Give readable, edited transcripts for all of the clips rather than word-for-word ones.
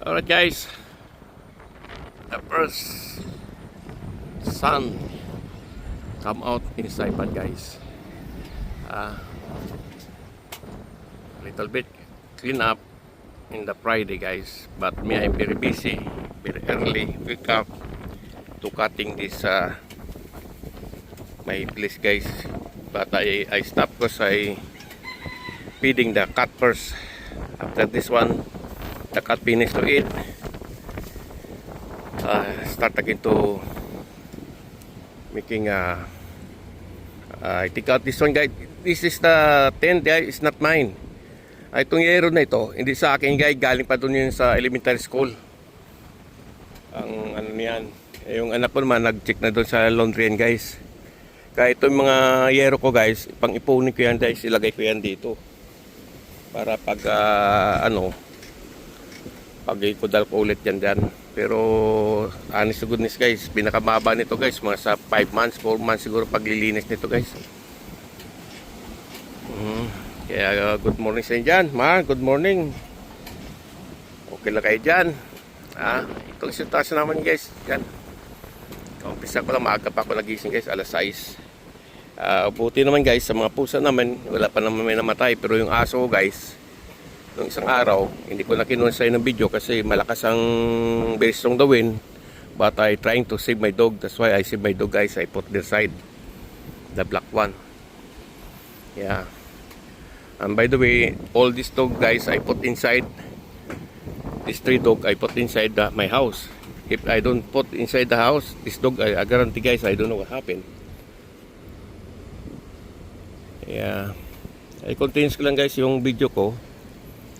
Alright guys, the first sun come out in Saipan guys. Little bit clean up in the Friday guys, but me I'm very busy, very early wake up to cutting this my place guys. But I stop because I feeding the cat first. After this one, the cat finish to eat, start again to making I take out this one guys. This is the tent guys, it's not mine. Itong yero na ito, hindi sa akin guys, galing pa doon yun sa elementary school. Ang ano niyan, yung anak ko naman nag-check na doon sa laundry yan guys. Kaya itong mga yero ko guys, pang ipunin ko yan guys, ilagay ko yan dito. Para pag pag ikudal ko ulit yan dyan. Pero honest to goodness guys, pinakamaba nito guys, mga sa 5 months, 4 months siguro paglilinis nito guys. Kaya good morning sa inyo dyan, ma, good morning. Okay lang kayo dyan. Itong sitwasyon naman guys, yan. Umpisa ko lang, maaga pa ako nagising guys, alas 6. Buti naman guys, sa mga pusa naman, wala pa naman may namatay. Pero yung aso guys, nung isang araw, hindi ko na kinuha sa'yo ng video kasi malakas ang very strong the wind. But I trying to save my dog. That's why I save my dog guys. I put their side, the black one. Yeah. And by the way, all these dog guys I put inside. These 3 dog I put inside my house. If I don't put inside the house, this dog I guarantee guys, I don't know what happened. Yeah. I continuous ko lang guys yung video ko,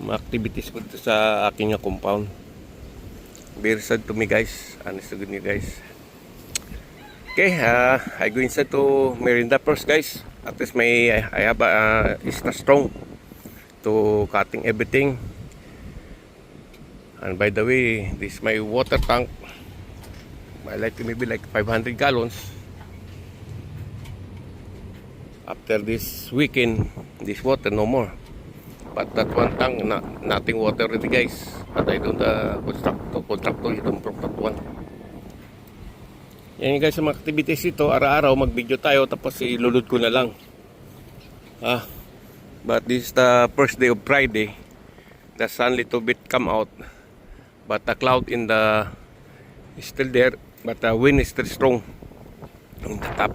mga activities ko dito sa aking compound. Very sad to me guys, honest to goodness guys. Okay, I go inside to merinda first guys. At least I have extra strong to cutting everything. And by the way, this is my water tank. I like maybe like 500 gallons. After this weekend, this water no more. But that one tank, nothing water already guys. But I don't contractor, you don't broke that one. Yan guys, sa mga activities ito, araw-araw mag-video tayo tapos ilulod ko na lang. But this is the first day of Friday. The sun little bit come out, but the cloud in the is still there, but the wind is still strong on the top.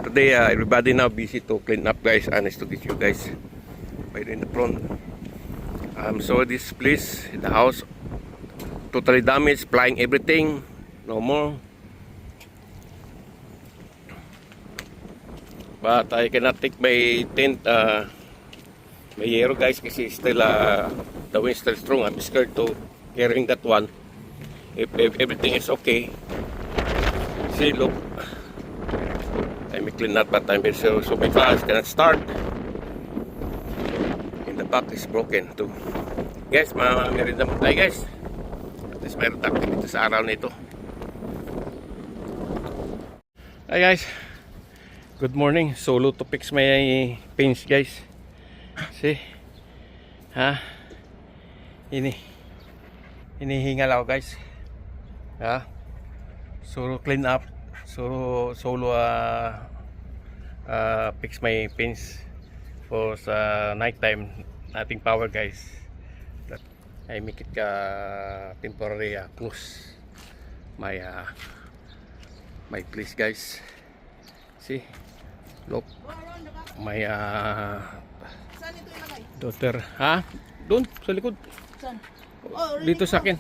Today everybody now busy to clean up guys, honest to get you guys right in the front. So this place, the house totally damaged, flying everything, no more. But I cannot take my tent, my yero guys, kasi still the wind still strong. I'm scared to carrying that one. If everything is okay, see, look, I may clean that, but I'm so my fast cannot start. In the back is broken too. Guys, meron naman tayo guys. At least meron tayo dito sa araw na ito. Hi guys, good morning. Solo to fix my paints guys. See, hinihingal ako guys. Solo clean up, solo fix my paints for sa night time. Nothing power guys. That I make it temporary close my my place guys. See, look, my daughter, doon sa likod. Dito sa akin.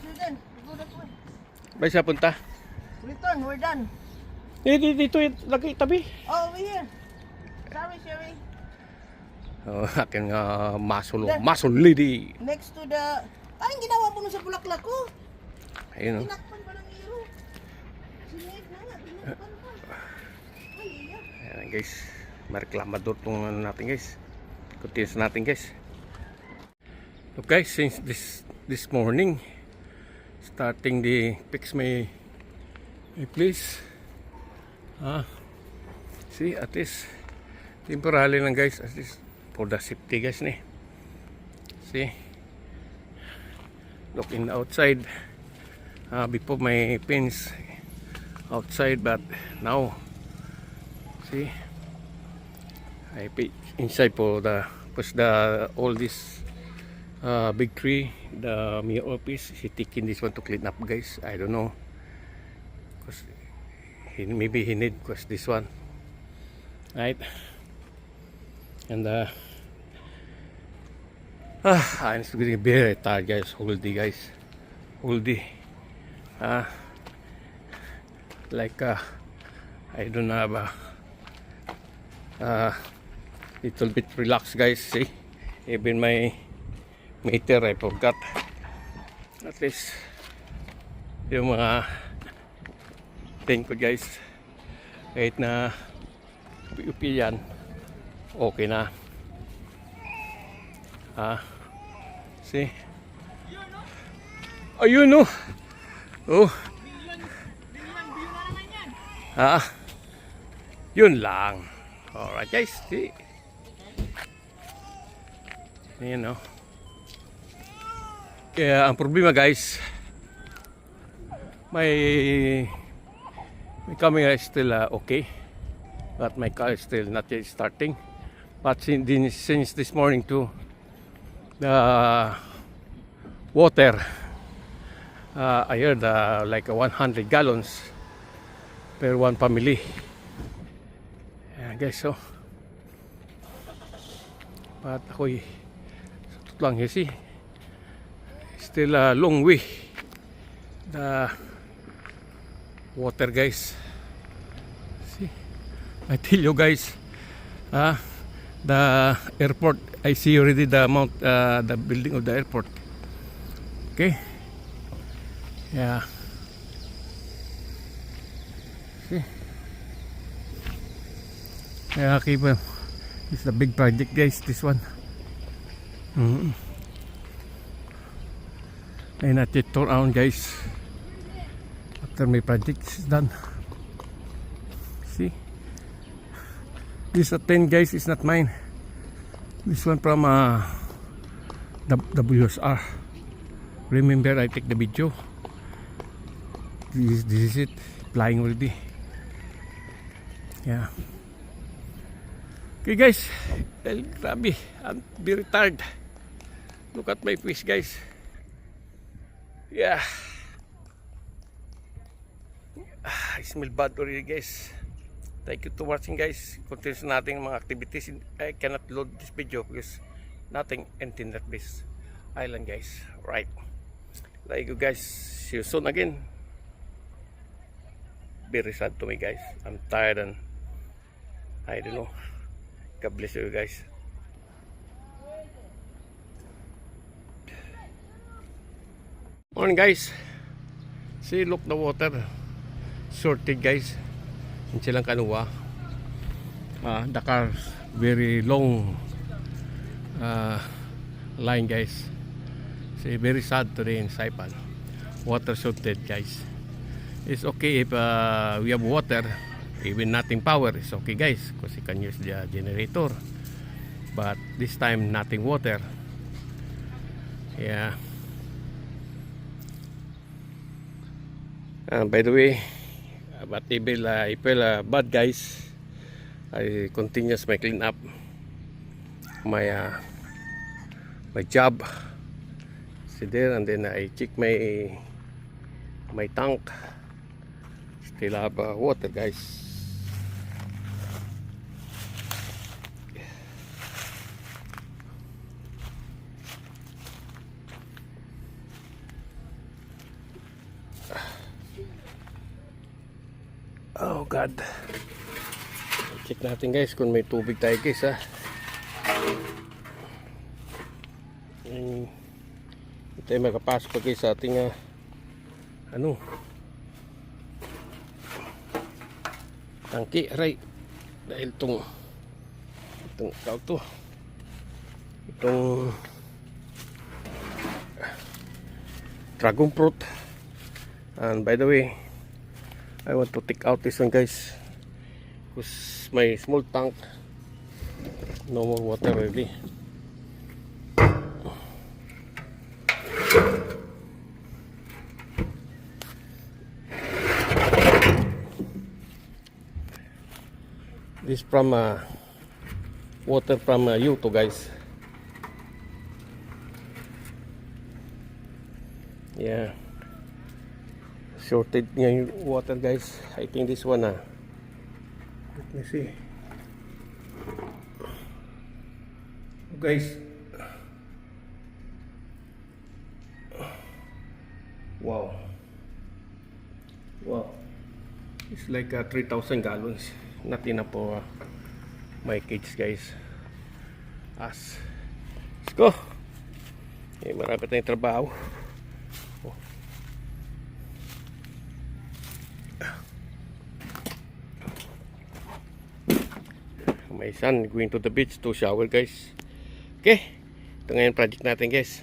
Bay sa punta. Return, we're done. Dito lagi tabi. Oh, over here. Sorry, Sherry. Akin muscle lady. Next to the... Ay, ginawa mo nun sa bulaklak ko. Ayun Tinakpan pa ng iro. Sinave na nga, tinakpan pa. Ay, iya. Ayan guys, mareklamador itong natin guys. Continuous natin guys. So guys, since this morning, starting the fix my place. See, at least temporarily lang guys, at least for the safety guys ni. See, looking outside. Before my pins outside, but now see I put inside for the because the all this big tree, the mayor office, he taking this one to clean up, guys. I don't know, because maybe he need because this one, right? And I'm still getting very tired, guys. Whole day, guys. Whole day. Like I don't have a little bit relaxed, guys. See, even my meter I forgot. At least yung mga thing ko, guys, kahit na upi yan, okay na. See, ayun, no. Oh, yun lang. Alright, guys, see, you know. Kaya ang problema, guys, my camera is still okay, but my car is still not yet starting. But since this morning too, the water, I heard like 100 gallons per one family. Guys, so but ako'y sa lang, you see, still a long way the water, guys. See, I tell you, guys, the airport, I see already the the building of the airport. Okay, yeah, see, yeah, okay, well, it's a big project, guys, this one. Ay not yet torn out, guys, after my project is done. See, this 10, guys, is not mine. This one from WSR. Remember, I take the video. This is it, flying already. Yeah. Okay, guys, grabe, I'm very tired. Look at my face, guys. Yeah, I smell bad already, guys. Thank you to watching, guys. Continue natin mga activities. I cannot load this video because nothing internet this island, guys. Right, thank you, guys. See you soon again. Very sad to me, guys. I'm tired and I don't know. God bless you, guys. Morning, guys. See, look, the water sorted, guys, in silang kanuwa. The cars very long line, guys. See, very sad today in Saipan. Water sorted, guys. It's okay if we have water, even nothing power is okay, guys, because you can use the generator. But this time nothing water. Yeah. By the way, but I feel bad, guys. I continues my clean up, my my job. See there, and then I check my tank. Still have water, guys. Oh God, check natin, guys, kung may tubig tayo, guys, ha. Hindi tayo makapasok pa, guys, sa ating ano, tangki, right? Dahil itong dragon fruit. And by the way, I want to take out this one, guys, because my small tank, no more water really. This from water from Yuto, guys. Yeah. Shorted nga yung water, guys. I think this one let me see. Guys. Wow. Wow. It's like 3,000 gallons. Not enough for my kids, guys. Let's go. Eh, marami tayong trabaho. Oh. My son going to the beach to shower, guys. Okay. Ito ngayon project natin, guys.